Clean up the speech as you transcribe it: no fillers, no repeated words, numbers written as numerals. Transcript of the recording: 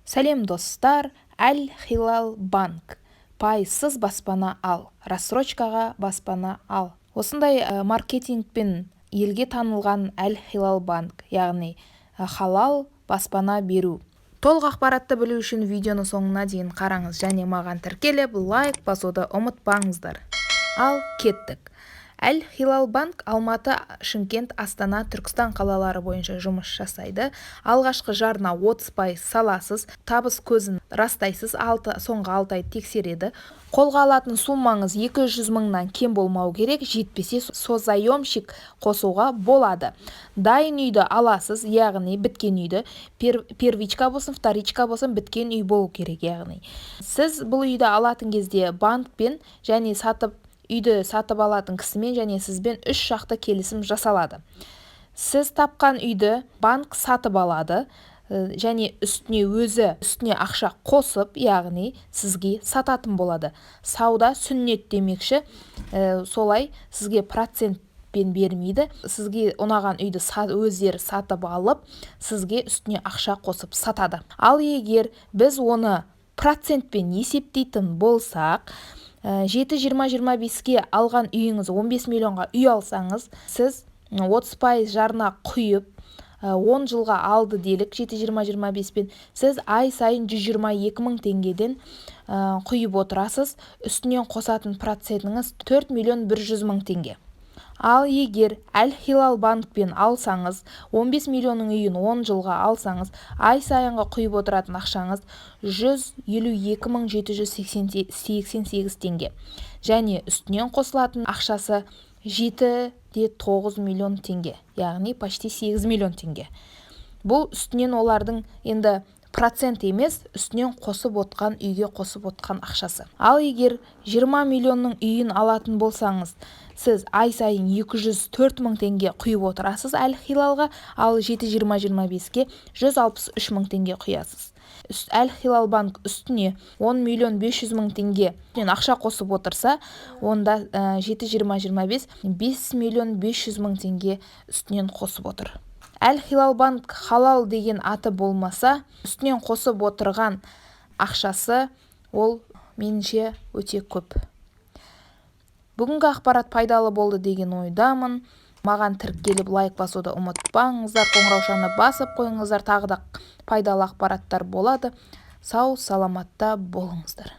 Сәлем достар, Әл-Хилал банк. Пайызсыз баспана ал, рассрочкаға баспана ал. Осындай маркетингпен елге танылған Әл-Хилал банк, яғни халал баспана беру. Толық ақпаратты білу үшін видеоны соңына дейін қараңыз және маған тіркеліп, лайк басуды ұмытпаңыздар. Ал кеттік. Әл-Хилал банк Алматы, Шымкент, Астана, Түркістан қалалары бойынша жұмыс жасайды. Алғашқы жарна 30% саласыз, табыс көзін растайсыз, соңғы 6 ай тексереді. Қолға алатын суммаңыз 200 мыңнан кем болмау керек, жетпесе созаемщик қосуға болады. Дайын үйді аласыз, яғни біткен үйді, первичка болсын, вторичка болсын, біткен үй болу керек, яғни. Сіз бұл үйді алатын кезде банкпен және үйді сатып алатын кісімен және сізбен 3 жақты келісім жасалады. Сіз тапқан үйді банк сатып алады және үстіне ақша қосып, яғни сізге сататын болады. Сауда сүннет демекші, солай сізге процентпен бермейді. Сізге ұнаған үйді өздері сатып алып, сізге үстіне ақша қосып сатады. Ал егер біз оны процентпен есептейтін болсақ, 7-20-25-ке алған үйіңіз 15 миллионға үй алсаңыз, сіз 30% жарна құйып, 10 жылға алды делік 7-20-25-пен, сіз ай сайын 122 мың теңгеден құйып отырасыз, үстінен қосатын процентіңіз 4 миллион 100 мың теңге. Ал егер Әл-Хилал банкпен алсаңыз, 15 миллионның үйін 10 жылға алсаңыз, ай сайынғы құйып отыратын ақшаңыз 152 мың 788 теңге. Және үстінен қосылатын ақшасы 7,9 миллион теңге, яғни почти 8 миллион теңге. Бұл үстінен олардың енді процент емес, үстінен қосып отқан, үйге қосып отқан ақшасы. Ал егер 20 миллионның үйін алатын болсаңыз, сіз ай сайын 204 мың теңге құйып отырасыз Әл-Хилалға, ал 7-20-25-ке 163 мың теңге құясыз. Әл-Хилал банк үстіне 10 миллион 500 мың теңге ақша қосып отырса, онда 7-20-25 5 миллион 500 мың теңге үстінен қосып отыр. Әл-Хилал банк халал деген аты болмаса, үстінен қосып отырған ақшасы ол меніңше өте көп. Бүгінгі ақпарат пайдалы болды деген ойдамын. Маған тіркеліп лайк басуды ұмытпаңыздар, қоңыраушаны басып қойыңыздар, тағы да пайдалы ақпараттар болады. Сау, саламатта болыңыздар.